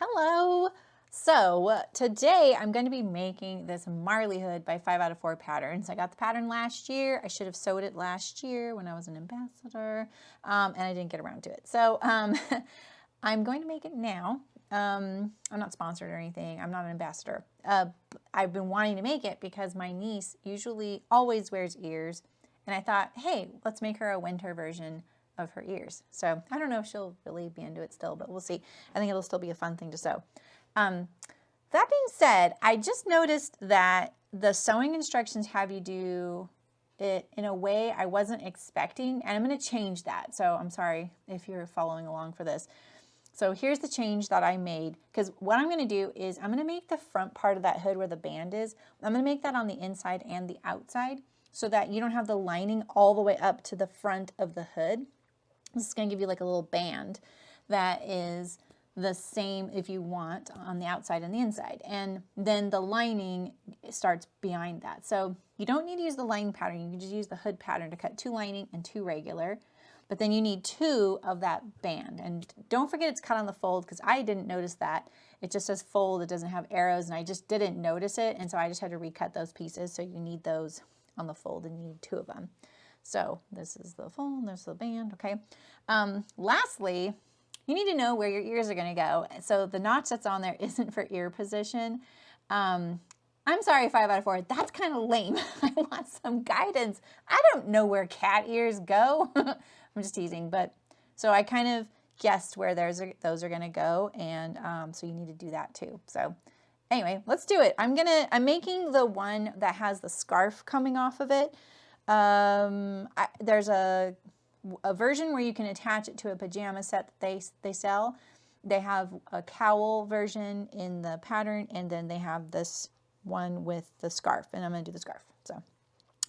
Hello. So today I'm going to be making this Marley hood by 5 out of 4 patterns. I got the pattern last year. I should have sewed it last year when I was an ambassador, and I didn't get around to it. So I'm going to make it now. I'm not sponsored or anything. I'm not an ambassador. I've been wanting to make it because my niece usually always wears ears, and I thought, hey, let's make her a winter version of her ears. So I don't know if she'll really be into it still, but we'll see. I think it'll still be a fun thing to sew. That being said, I just noticed that the sewing instructions have you do it in a way I wasn't expecting, and I'm going to change that. So I'm sorry if you're following along for this. So here's the change that I made, because what I'm going to do is I'm going to make the front part of that hood where the band is, I'm going to make that on the inside and the outside so that you don't have the lining all the way up to the front of the hood. This is going to give you like a little band that is the same if you want on the outside and the inside. And then the lining starts behind that. So you don't need to use the lining pattern. You can just use the hood pattern to cut 2 lining and 2 regular. But then you need 2 of that band. And don't forget it's cut on the fold, because I didn't notice that. It just says fold. It doesn't have arrows, and I just didn't notice it. And so I just had to recut those pieces. So you need those on the fold, and you need 2 of them. So this is the fold, there's the band, okay? Lastly, you need to know where your ears are gonna go. So the notch that's on there isn't for ear position. I'm sorry, 5 out of 4, that's kind of lame. I want some guidance. I don't know where cat ears go. I'm just teasing, but so I kind of guessed where those are gonna go, and so you need to do that too. So anyway, let's do it. I'm making the one that has the scarf coming off of it. There's a version where you can attach it to a pajama set that they sell. They have a cowl version in the pattern, and then they have this one with the scarf, and I'm going to do the scarf. So,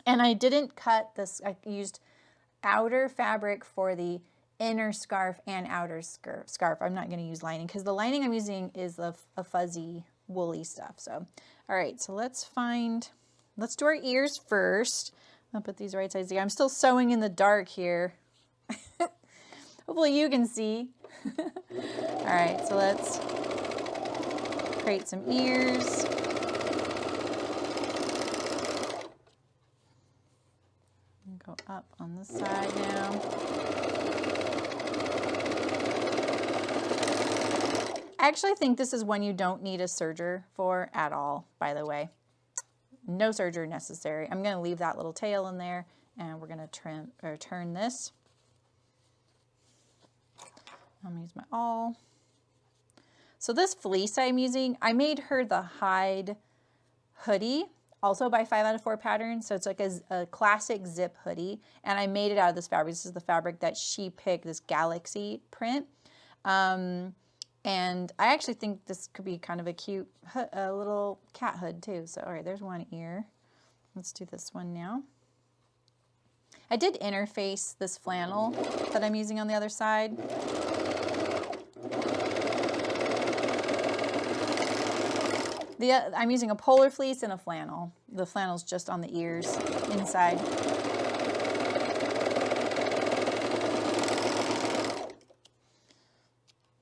and I didn't cut this. I used outer fabric for the inner scarf and outer scarf. I'm not going to use lining, because the lining I'm using is a fuzzy woolly stuff. So, all right, so let's do our ears first. I'll put these right sides together. I'm still sewing in the dark here. Hopefully you can see. All right, so let's create some ears. Go up on this side now. I actually think this is one you don't need a serger for at all, by the way. No serger necessary. I'm going to leave that little tail in there, and we're going to turn this. I'm going to use my awl. So this fleece I'm using, I made her the hide hoodie, also by 5 out of 4 patterns. So it's like a classic zip hoodie, and I made it out of this fabric. This is the fabric that she picked, this galaxy print. And I actually think this could be kind of a cute little cat hood too. So, all right, there's one ear. Let's do this one now. I did interface this flannel that I'm using on the other side. I'm using a polar fleece and a flannel. The flannel's just on the ears inside.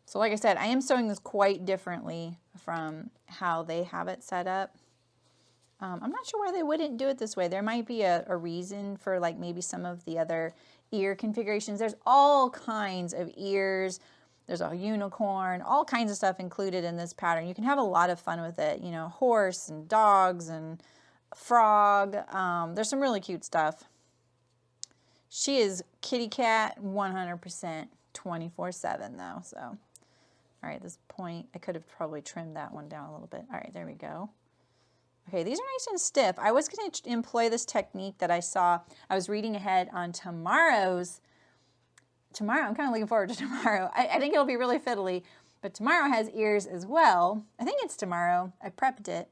So like I said, I am sewing this quite differently from how they have it set up. I'm not sure why they wouldn't do it this way. There might be a reason for like maybe some of the other ear configurations. There's all kinds of ears. There's a unicorn, all kinds of stuff included in this pattern. You can have a lot of fun with it. You know, horse and dogs and frog. There's some really cute stuff. She is kitty cat 100% 24/7 though, so. All right, this point, I could have probably trimmed that one down a little bit. All right, there we go. Okay, these are nice and stiff. I was going to employ this technique that I saw. I was reading ahead on tomorrow. I'm kind of looking forward to tomorrow. I think it'll be really fiddly, but tomorrow has ears as well. I think it's tomorrow. I prepped it.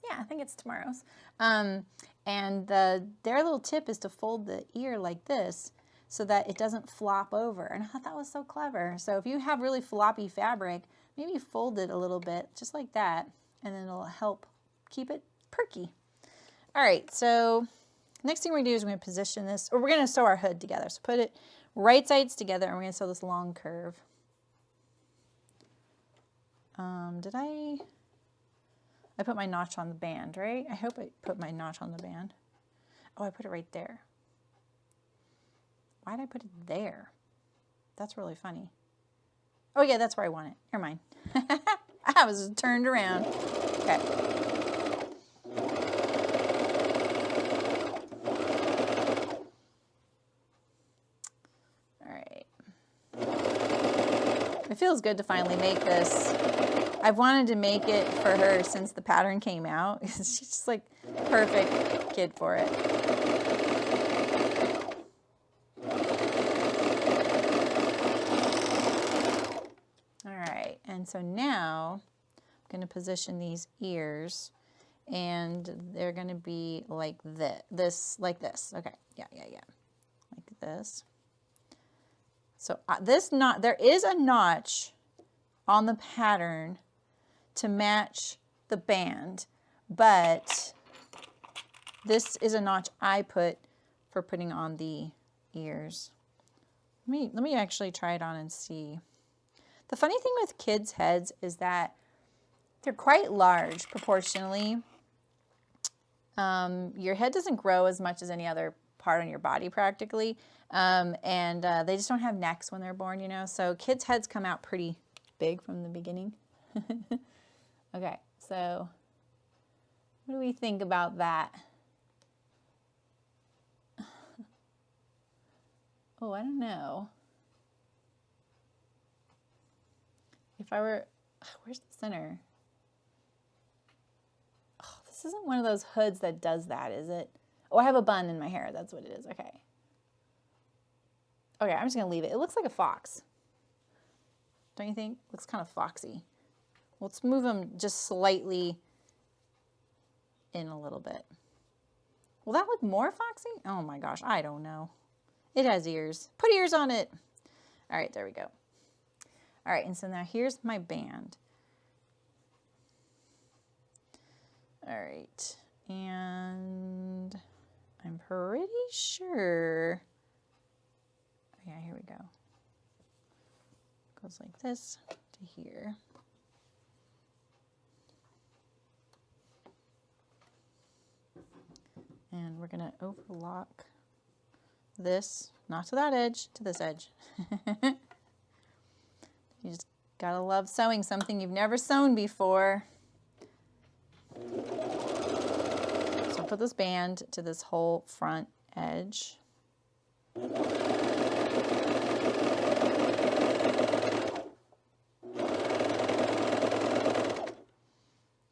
Yeah, I think it's tomorrow's. And their little tip is to fold the ear like this, so that it doesn't flop over. And I thought that was so clever. So if you have really floppy fabric, maybe fold it a little bit, just like that, and then it'll help keep it perky. All right, so next thing we're gonna do is we're gonna position this, or we're gonna sew our hood together. So put it right sides together, and we're gonna sew this long curve. Did I put my notch on the band, right? I hope I put my notch on the band. Oh, I put it right there. Why did I put it there? That's really funny. Oh yeah, that's where I want it. Never mind. I was turned around. Okay. All right. It feels good to finally make this. I've wanted to make it for her since the pattern came out. She's just like perfect kid for it. All right, and so now I'm going to position these ears, and they're going to be like this, like this. Okay, yeah, like this. So there is a notch on the pattern to match the band, but this is a notch I put for putting on the ears. Let me actually try it on and see. The funny thing with kids' heads is that they're quite large proportionally. Your head doesn't grow as much as any other part on your body practically, and they just don't have necks when they're born, you know, so kids' heads come out pretty big from the beginning. Okay, so what do we think about that? Oh, I don't know. If I were, where's the center? Oh, this isn't one of those hoods that does that, is it? Oh, I have a bun in my hair. That's what it is. Okay. Okay, I'm just going to leave it. It looks like a fox. Don't you think? Looks kind of foxy. Let's move them just slightly in a little bit. Will that look more foxy? Oh my gosh, I don't know. It has ears. Put ears on it. All right, there we go. All right, and so now here's my band. All right, and I'm pretty sure, yeah, here we go. Goes like this to here. And we're gonna overlock this, not to that edge, to this edge. You just gotta love sewing something you've never sewn before. So put this band to this whole front edge.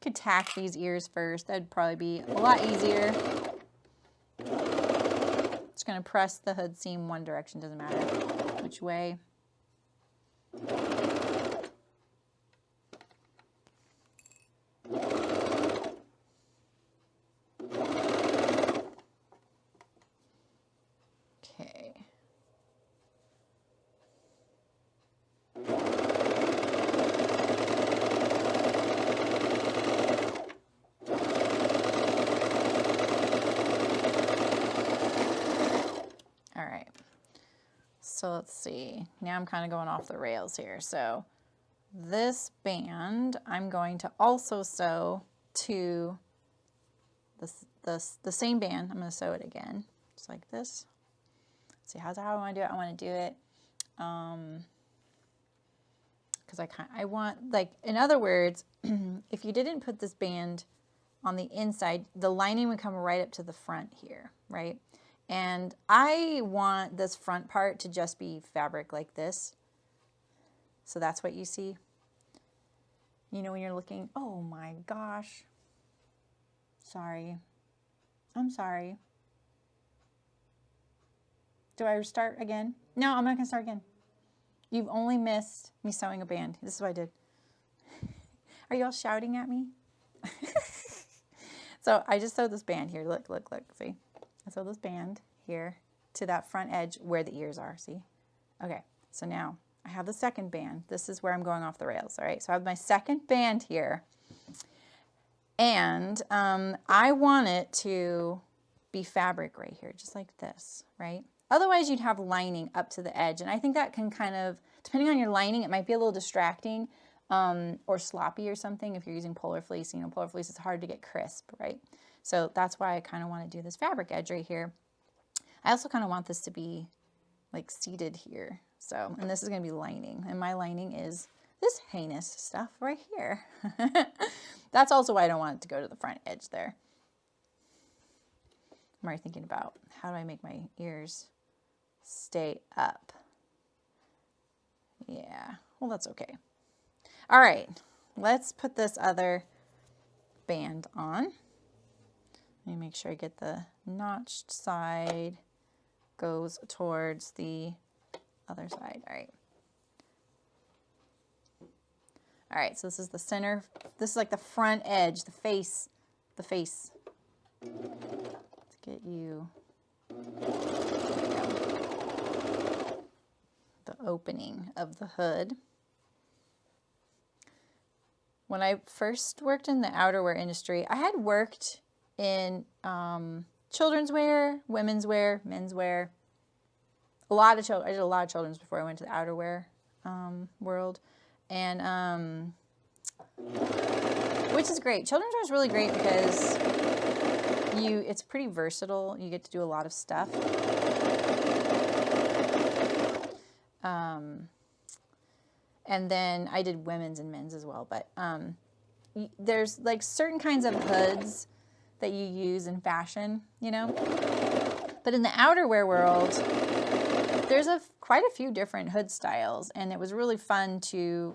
Could tack these ears first. That'd probably be a lot easier. Just gonna press the hood seam one direction, doesn't matter which way. Okay. All right. So let's see. Now I'm kind of going off the rails here. So this band I'm going to also sew to the same band. I'm going to sew it again, just like this. Let's see, how's how I want to do it? I want to do it because I want, like, in other words, if you didn't put this band on the inside, the lining would come right up to the front here, right? And I want this front part to just be fabric like this. So that's what you see. You know, when you're looking, oh my gosh. Sorry. I'm sorry. Do I start again? No, I'm not going to start again. You've only missed me sewing a band. This is what I did. Are you all shouting at me? So I just sewed this band here. Look, look, look. See? I sewed this band here to that front edge where the ears are. See? Okay. So now I have the second band. This is where I'm going off the rails. All right. So I have my second band here. And I want it to be fabric right here, just like this, right? Otherwise, you'd have lining up to the edge. And I think that can kind of, depending on your lining, it might be a little distracting. or sloppy or something if you're using polar fleece. You know, polar fleece is hard to get crisp, right? So that's why I kind of want to do this fabric edge right here. I also kind of want this to be like seated here. So, and this is going to be lining, and my lining is this heinous stuff right here. That's also why I don't want it to go to the front edge there. I'm already thinking about how do I make my ears stay up. Yeah, well, that's okay. All right, let's put this other band on. Let me make sure I get the notched side goes towards the other side. All right. All right, so this is the center. This is like the front edge, the face. Let's get you the opening of the hood. When I first worked in the outerwear industry, I had worked in children's wear, women's wear, men's wear. I did a lot of children's before I went to the outerwear world, and which is great. Children's wear is really great because it's pretty versatile. You get to do a lot of stuff. And then I did women's and men's as well, but there's like certain kinds of hoods that you use in fashion, you know. But in the outerwear world, there's quite a few different hood styles, and it was really fun to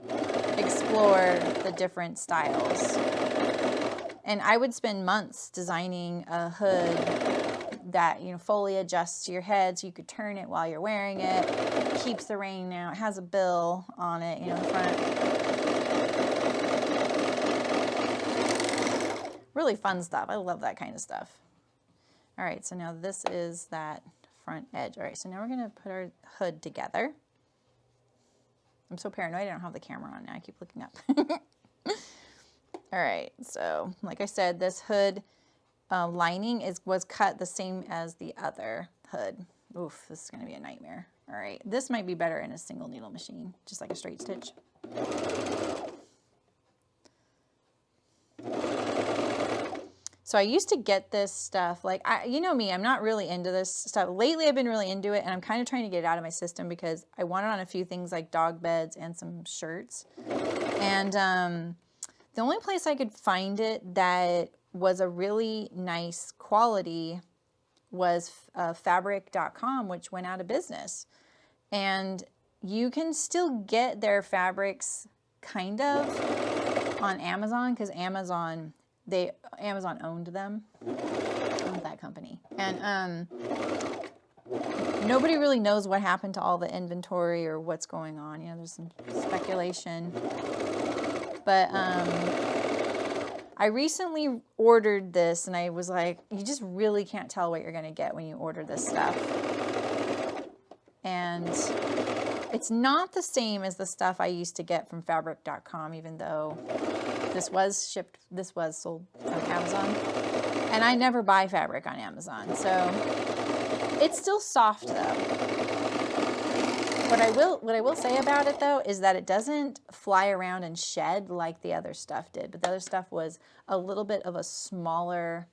explore the different styles. And I would spend months designing a hood that, you know, fully adjusts to your head so you could turn it while you're wearing it, keeps the rain out, it has a bill on it, you know, in front. Really fun stuff. I love that kind of stuff. All right, so now this is that front edge. All right, so now we're gonna put our hood together. I'm so paranoid I don't have the camera on now. I keep looking up. All right, so like I said, this hood lining was cut the same as the other hood. Oof, this is gonna be a nightmare. All right, this might be better in a single needle machine, just like a straight stitch. So I used to get this stuff, like, you know me, I'm not really into this stuff. Lately I've been really into it, and I'm kind of trying to get it out of my system because I want it on a few things like dog beds and some shirts. And the only place I could find it that was a really nice quality was fabric.com, which went out of business. And you can still get their fabrics kind of on Amazon, because Amazon owned them, owned that company. And nobody really knows what happened to all the inventory or what's going on. You know, there's some speculation. But I recently ordered this, and I was like, you just really can't tell what you're going to get when you order this stuff. And it's not the same as the stuff I used to get from fabric.com, even though this was sold on Amazon. And I never buy fabric on Amazon, so it's still soft though. What I will say about it though is that it doesn't fly around and shed like the other stuff did. But the other stuff was a little bit of a smaller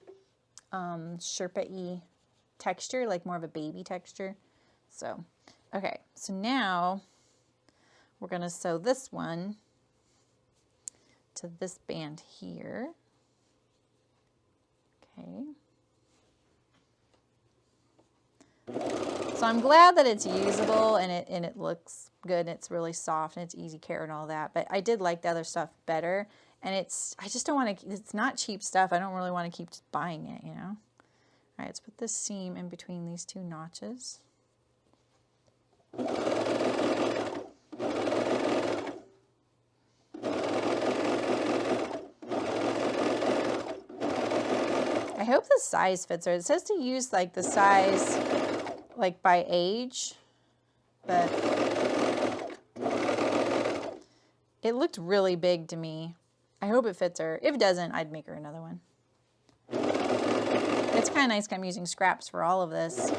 Sherpa-y texture, like more of a baby texture. So, okay, so now we're gonna sew this one to this band here. Okay. So I'm glad that it's usable and it looks good and it's really soft and it's easy care and all that. But I did like the other stuff better, and I just don't want to. It's not cheap stuff. I don't really want to keep just buying it, you know. All right, let's put this seam in between these two notches. I hope the size fits her. It says to use like the size like by age, but it looked really big to me. I hope it fits her. If it doesn't, I'd make her another one. It's kind of nice 'cause I'm using scraps for all of this.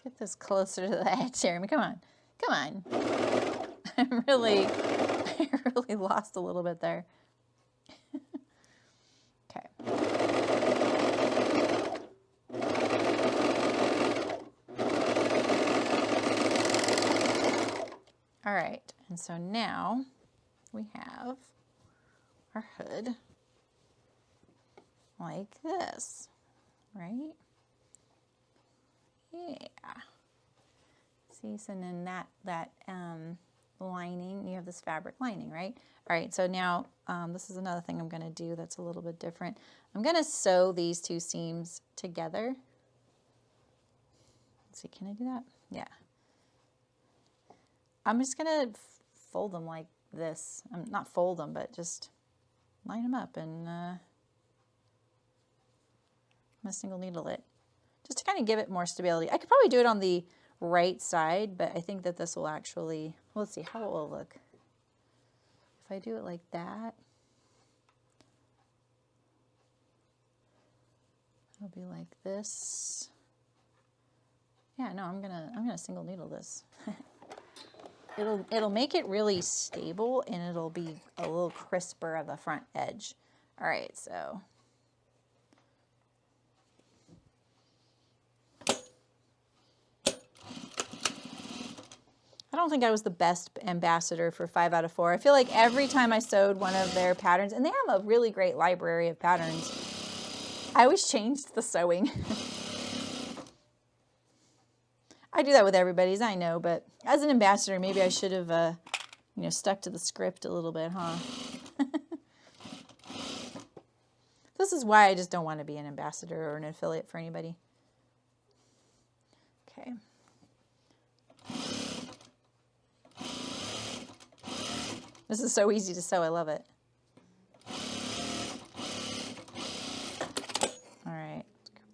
get this closer to the edge, Saremy. Come on. Come on. I really lost a little bit there. Okay. All right, and so now we have our hood like this, right? Yeah. See, so then that lining, you have this fabric lining, right? All right, so now this is another thing I'm going to do that's a little bit different. I'm going to sew these two seams together. Let's see, can I do that? Yeah. I'm just going to fold them like this. Not fold them, but just line them up, and I'm going to single needle it just to kind of give it more stability. I could probably do it on the right side, but I think that this will actually, well, let's see how it will look. If I do it like that, it'll be like this. Yeah, no, I'm gonna single needle this. It'll make it really stable, and it'll be a little crisper of the front edge. All right, so I don't think I was the best ambassador for 5 out of 4. I feel like every time I sewed one of their patterns, and they have a really great library of patterns, I always changed the sewing. I do that with everybody's, I know, but as an ambassador, maybe I should have, stuck to the script a little bit, huh? This is why I just don't want to be an ambassador or an affiliate for anybody. Okay. This is so easy to sew. I love it. All right,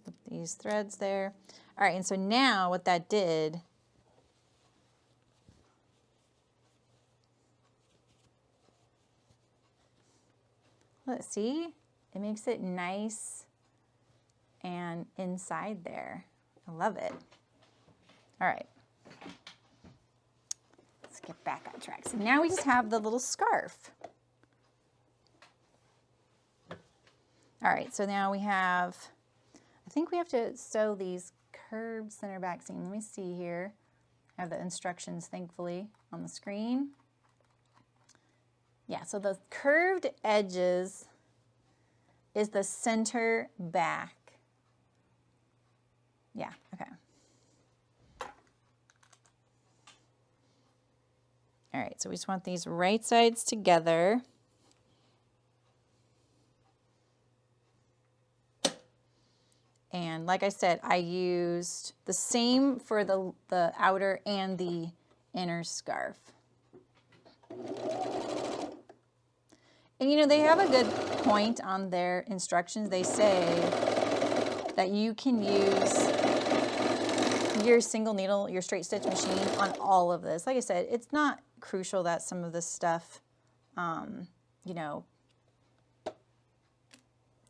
put these threads there. All right, and so now what that did, let's see, it makes it nice and inside there. I love it. All right. Let's get back on track. So now we just have the little scarf. All right, so now we have, I think we have to sew these curved center back seam. Let me see here. I have the instructions, thankfully, on the screen. Yeah, so the curved edges is the center back. Yeah, okay. All right, so we just want these right sides together. And like I said, I used the same for the outer and the inner scarf. And they have a good point on their instructions. They say that you can use your single needle, your straight stitch machine on all of this. Like I said, it's not crucial that some of this stuff,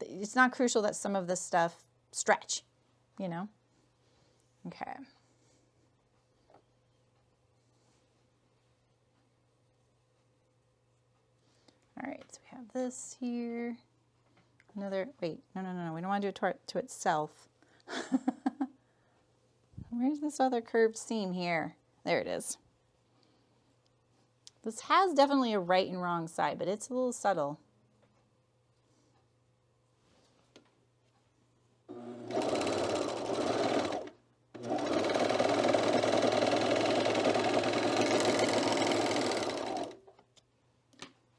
it's not crucial that some of this stuff stretch, Okay. All right, so we have this here. Another, wait, no, we don't want to do it to itself. Where's this other curved seam here? There it is. This has definitely a right and wrong side, but it's a little subtle.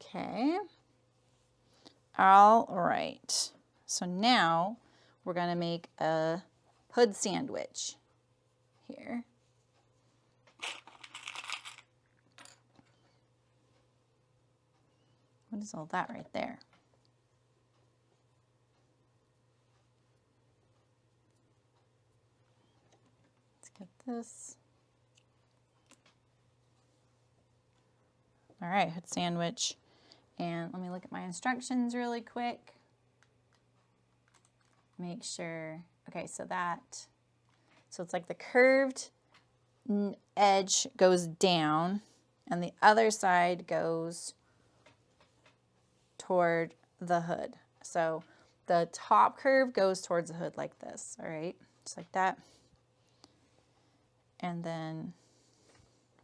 Okay. All right. So now we're going to make a hood sandwich here. What is all that right there? Let's get this. All right, hood sandwich. And let me look at my instructions really quick. Make sure, okay, so that So it's like the curved edge goes down and the other side goes toward the hood. So the top curve goes towards the hood like this, all right? Just like that. And then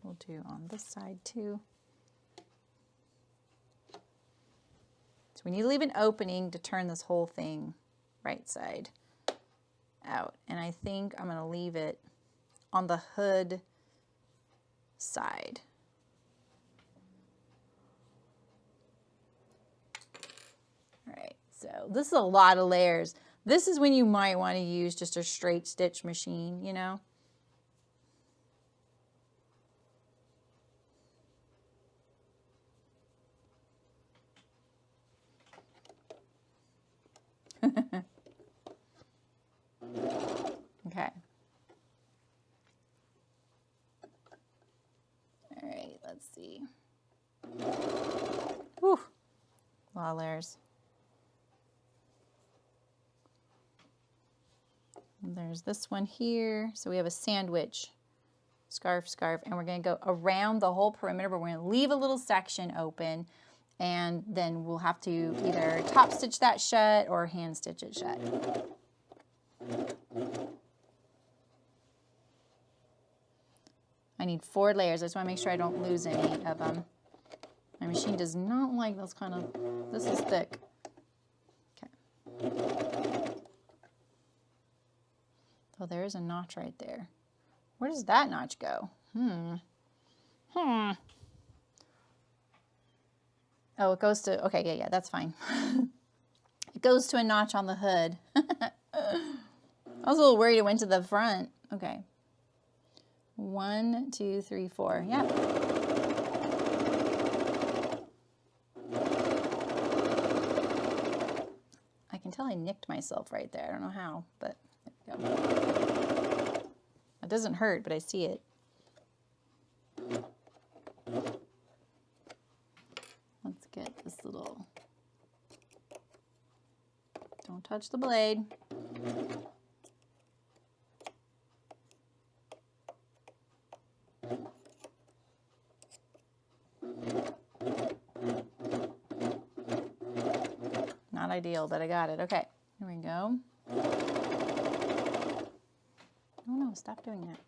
we'll do on this side too. So we need to leave an opening to turn this whole thing right side out. And I think I'm going to leave it on the hood side. All right, so this is a lot of layers. This is when you might want to use just a straight stitch machine, you know. Okay. All right, let's see. Whew, a lot of layers. And there's this one here. So we have a sandwich, scarf, scarf, and we're going to go around the whole perimeter, but we're going to leave a little section open, and then we'll have to either top stitch that shut or hand stitch it shut. I need 4 layers. I just want to make sure I don't lose any of them. My machine does not like this kind of, this is thick. Okay. Oh, there is a notch right there. Where does that notch go? Oh, it goes to, okay, yeah, that's fine. It goes to a notch on the hood. I was a little worried it went to the front. Okay. 1, 2, 3, 4. Yeah. I can tell I nicked myself right there. I don't know how, but there we go. It doesn't hurt, but I see it. Let's get this little, don't touch the blade. Not ideal, but I got it. Okay, here we go. Oh no, stop doing that.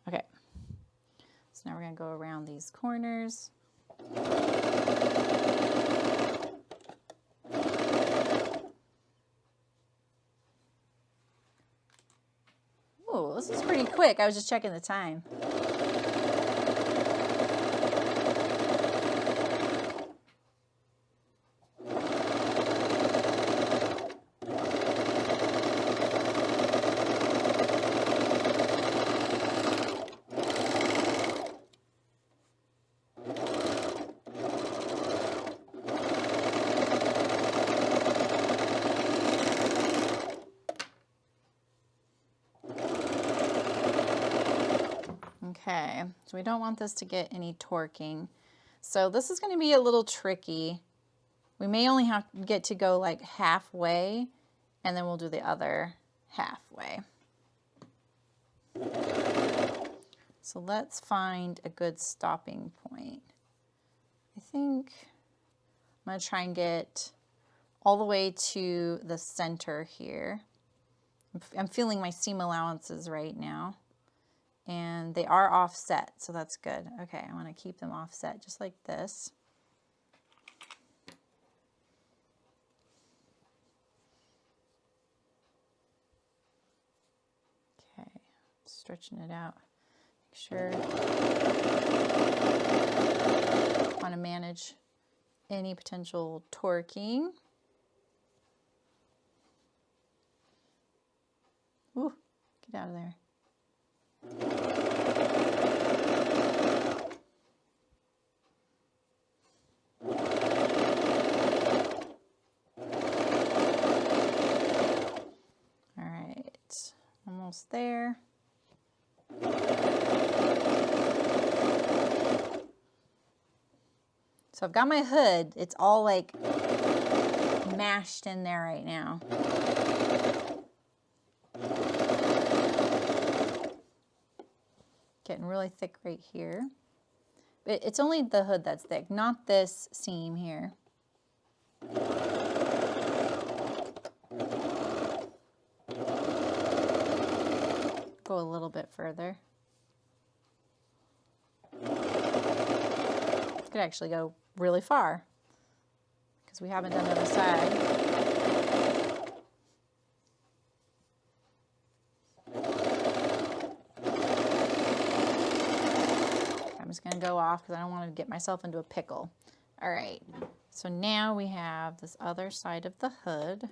Okay, so now we're going to go around these corners. Oh, this is pretty quick. I was just checking the time. Okay, so we don't want this to get any torquing. So this is going to be a little tricky. We may only have to get to go like halfway, and then we'll do the other halfway. So let's find a good stopping point. I think I'm going to try and get all the way to the center here. I'm feeling my seam allowances right now. And they are offset, so that's good. Okay, I want to keep them offset just like this. Okay, stretching it out. Make sure. Want to manage any potential torquing. Ooh, get out of there. All right, almost there. So I've got my hood. It's all like mashed in there right now. Getting really thick right here. But it's only the hood that's thick, not this seam here. Go a little bit further. Could actually go really far because we haven't done the other side. I'm just going to go off because I don't want to get myself into a pickle. All right, so now we have this other side of the hood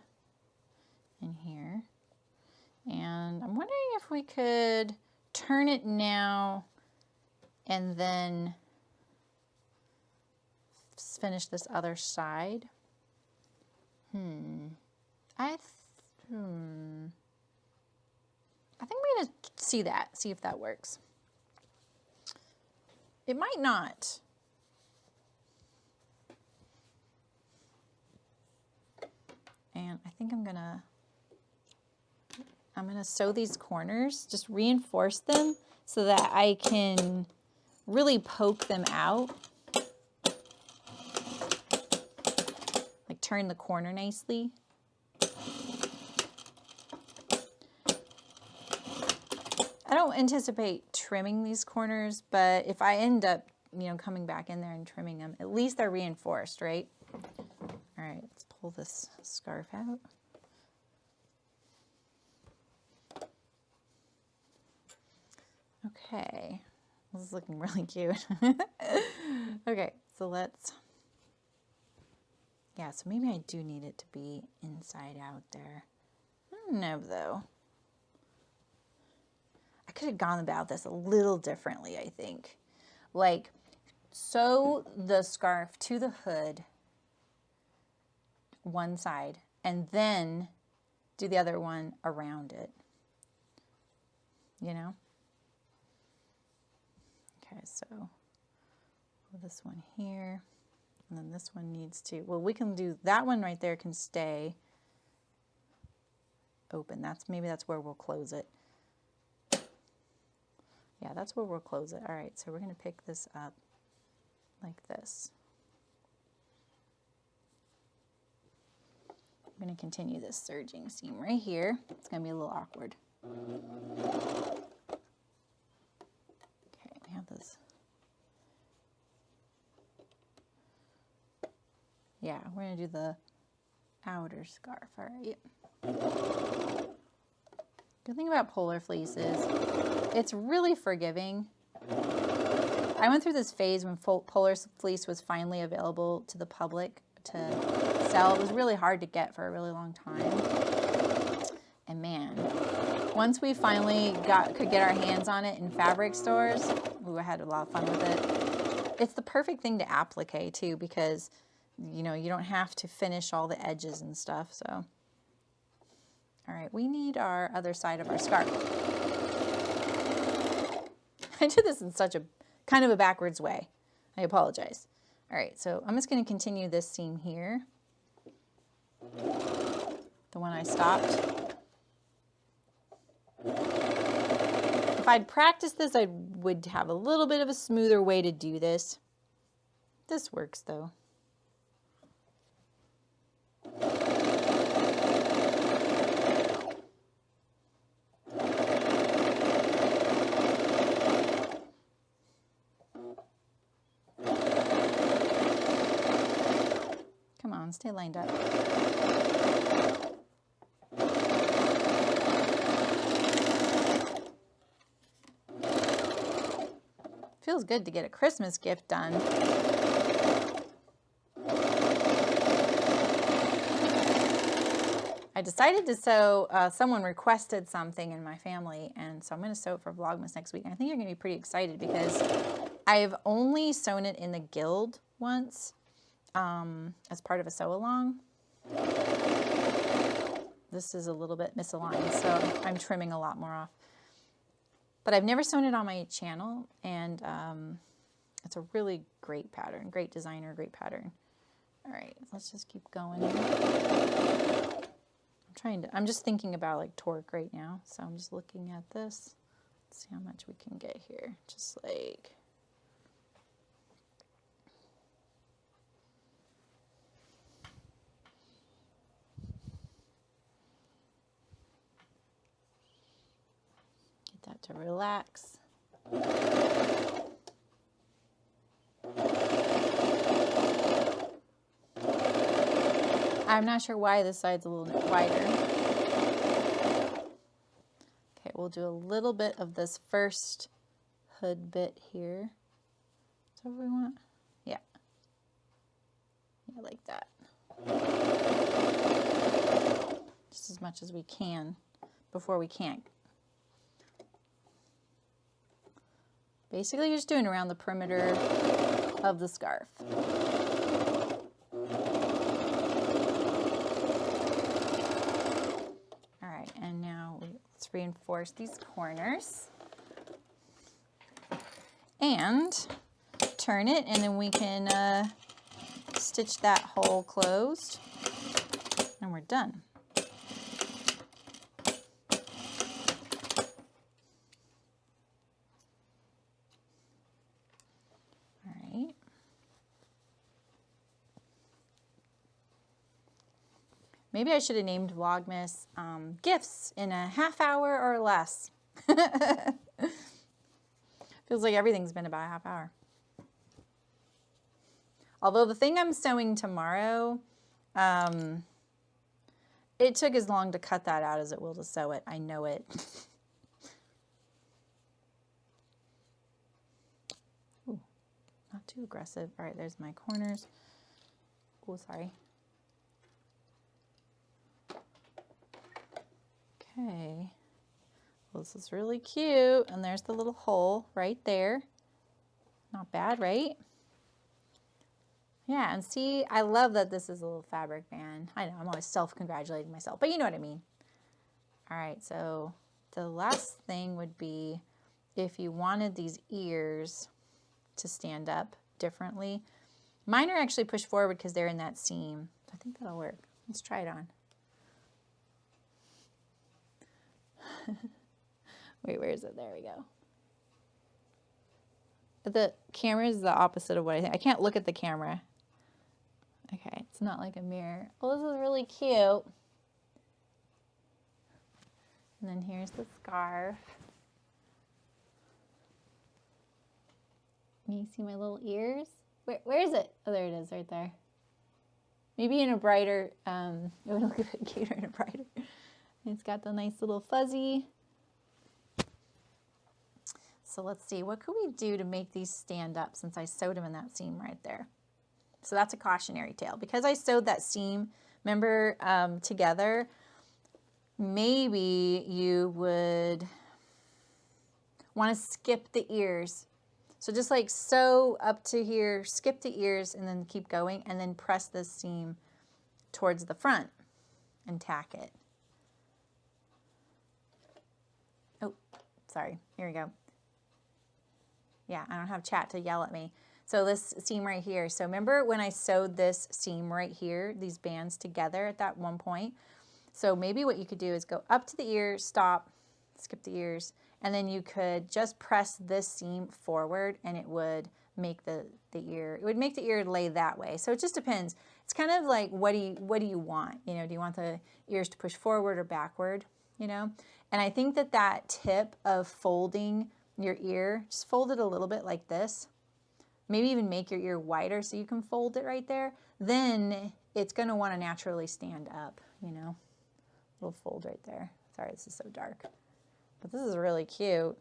in here. And I'm wondering if we could turn it now and then finish this other side. I think we're going to see if that works. It might not. And I think I'm going to sew these corners, just reinforce them so that I can really poke them out. Like turn the corner nicely. I don't anticipate trimming these corners, but if I end up, coming back in there and trimming them, at least they're reinforced, right? All right, let's pull this scarf out. Okay, this is looking really cute. Okay, so so maybe I do need it to be inside out there. I don't know though. I could have gone about this a little differently, I think. Like, sew the scarf to the hood, one side, and then do the other one around it, Okay, so this one here, and then this one needs to, we can do, that one right there can stay open. Maybe that's where we'll close it. Yeah, that's where we'll close it. All right, so we're going to pick this up like this. I'm going to continue this serging seam right here. It's going to be a little awkward. Okay, we have this. Yeah, we're going to do the outer scarf, all right. Good thing about polar fleece is it's really forgiving. I went through this phase when polar fleece was finally available to the public to sell. It was really hard to get for a really long time. And man, once we finally could get our hands on it in fabric stores, I had a lot of fun with it. It's the perfect thing to applique too, because you don't have to finish all the edges and stuff. So, all right, we need our other side of our scarf. I did this in such a kind of a backwards way. I apologize. All right, so I'm just going to continue this seam here, the one I stopped. If I'd practiced this, I would have a little bit of a smoother way to do this. This works though. Come on, stay lined up. Feels good to get a Christmas gift done. I decided to sew, someone requested something in my family, and so I'm going to sew it for Vlogmas next week. And I think you're going to be pretty excited because I've only sewn it in the Guild once as part of a sew-along. This is a little bit misaligned, so I'm trimming a lot more off. But I've never sewn it on my channel, and it's a really great pattern, great designer, great pattern. All right, let's just keep going. I'm just thinking about like torque right now, so I'm just looking at this. Let's see how much we can get here. Just like, get that to relax. I'm not sure why this side's a little wider. Okay, we'll do a little bit of this first hood bit here. Is that what we want? Yeah. Yeah, like that. Just as much as we can before we can't. Basically, you're just doing around the perimeter of the scarf. All right, and now let's reinforce these corners. And turn it, and then we can stitch that hole closed, and we're done. Maybe I should have named Vlogmas Gifts in a half hour or less. Feels like everything's been about a half hour. Although the thing I'm sewing tomorrow, it took as long to cut that out as it will to sew it. I know it. Ooh, not too aggressive. All right, there's my corners. Oh, sorry. Okay, well, this is really cute, and there's the little hole right there. Not bad, right? Yeah, and see, I love that this is a little fabric band. I know, I'm always self-congratulating myself, but you know what I mean. All right, so the last thing would be if you wanted these ears to stand up differently. Mine are actually pushed forward because they're in that seam. I think that'll work. Let's try it on. Wait, where is it? There we go. The camera is the opposite of what I think. I can't look at the camera. Okay, it's not like a mirror. Oh, this is really cute. And then here's the scarf. Can you see my little ears? Where is it? Oh, there it is, right there. Maybe in a brighter, it would look a bit cuter in a brighter. It's got the nice little fuzzy. So let's see, what could we do to make these stand up since I sewed them in that seam right there? So that's a cautionary tale. Because I sewed that seam, remember, together, maybe you would want to skip the ears. So just like sew up to here, skip the ears, and then keep going, and then press this seam towards the front and tack it. Oh, sorry, here we go. Yeah, I don't have chat to yell at me. So this seam right here. So remember when I sewed this seam right here, these bands together at that one point? So maybe what you could do is go up to the ear, stop, skip the ears, and then you could just press this seam forward and it would make the ear, it would make the ear lay that way. So it just depends. It's kind of like, what do you want? You know, do you want the ears to push forward or backward, you know? And I think that that tip of folding your ear, just fold it a little bit like this. Maybe even make your ear wider so you can fold it right there. Then it's going to want to naturally stand up, you know. Little fold right there. Sorry, this is so dark. But this is really cute.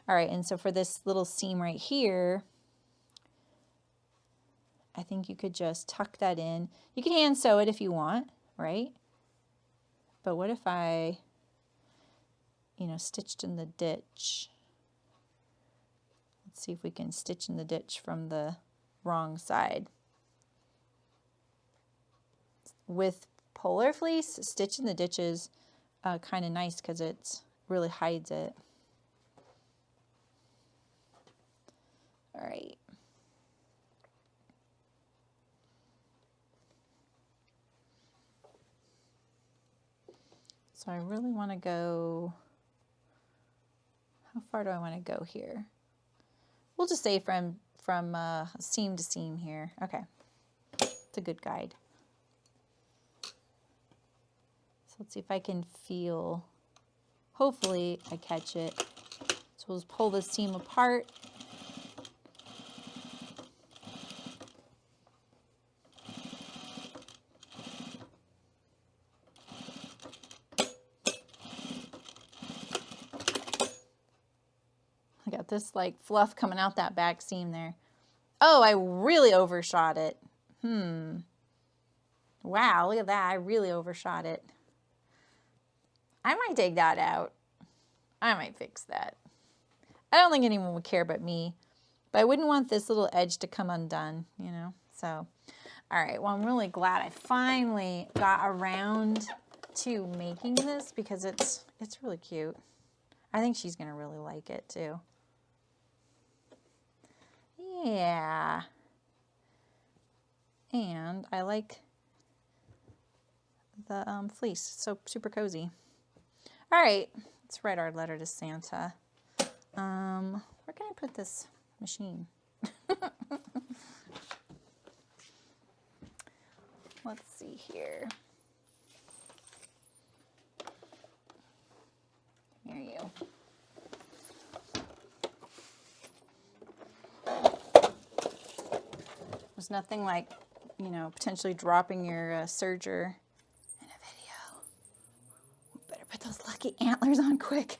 All right, and so for this little seam right here, I think you could just tuck that in. You can hand sew it if you want, right? But what if I, you know, stitched in the ditch? Let's see if we can stitch in the ditch from the wrong side. With polar fleece, stitch in the ditch is kind of nice because it really hides it. All right. So I really want to go, How far do I want to go here? We'll just say from seam to seam here. Okay, it's a good guide. So let's see if I can feel, hopefully I catch it. So we'll just pull the seam apart. I got this like fluff coming out that back seam there. Oh, I really overshot it. Wow, look at that. I really overshot it. I might take that out. I might fix that. I don't think anyone would care but me. But I wouldn't want this little edge to come undone, you know? So, all right. Well, I'm really glad I finally got around to making this because it's really cute. I think she's going to really like it too. Yeah. And I like the fleece. So super cozy. All right. Let's write our letter to Santa. Where can I put this machine? Let's see here. Here you. There's nothing like, you know, potentially dropping your serger in a video. Better put those lucky antlers on quick.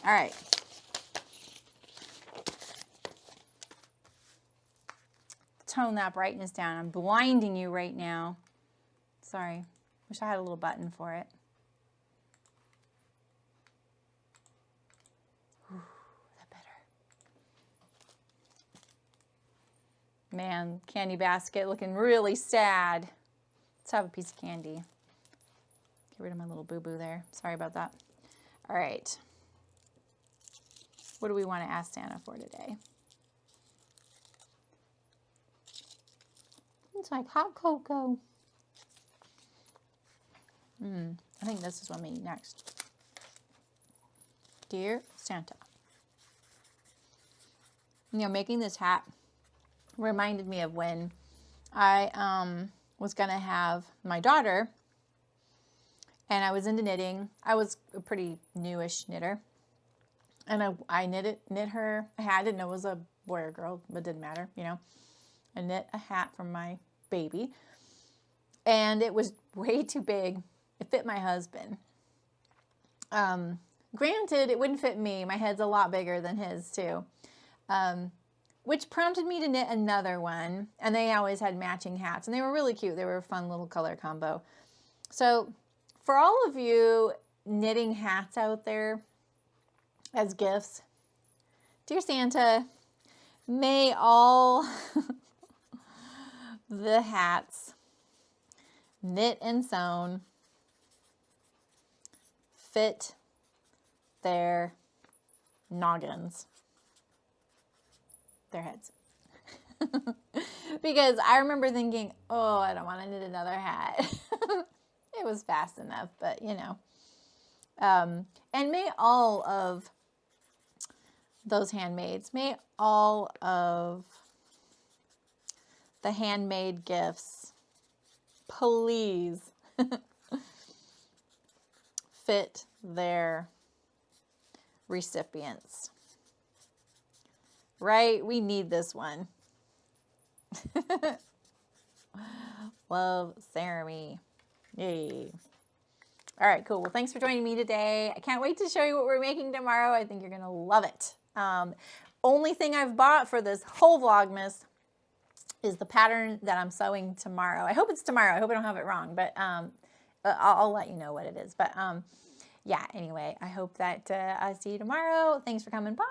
All right. Tone that brightness down. I'm blinding you right now. Sorry. Wish I had a little button for it. Ooh, that better. Man, candy basket looking really sad. Let's have a piece of candy. Get rid of my little boo-boo there. Sorry about that. All right. What do we want to ask Santa for today? It's like hot cocoa. I think this is what I'm eating next. Dear Santa. You know, making this hat reminded me of when I was going to have my daughter, and I was into knitting. I was a pretty newish knitter. And I knit her a hat. I didn't know it was a boy or girl, but it didn't matter, you know. I knit a hat for my baby. And it was way too big. It fit my husband. Granted, it wouldn't fit me. My head's a lot bigger than his, too. Which prompted me to knit another one. And they always had matching hats. And they were really cute. They were a fun little color combo. So, for all of you knitting hats out there as gifts, dear Santa, may all the hats knit and sewn fit their noggins, their heads. Because I remember thinking, oh, I don't want to knit another hat. It was fast enough, but you know. And may all of those handmaids, may all of the handmade gifts, please fit their recipients. Right? We need this one. Love, Saremy. Yay. All right, cool. Well, thanks for joining me today. I can't wait to show you what we're making tomorrow. I think you're going to love it. Only thing I've bought for this whole Vlogmas is the pattern that I'm sewing tomorrow. I hope it's tomorrow. I hope I don't have it wrong, but I'll let you know what it is. But yeah, anyway, I hope that I see you tomorrow. Thanks for coming by.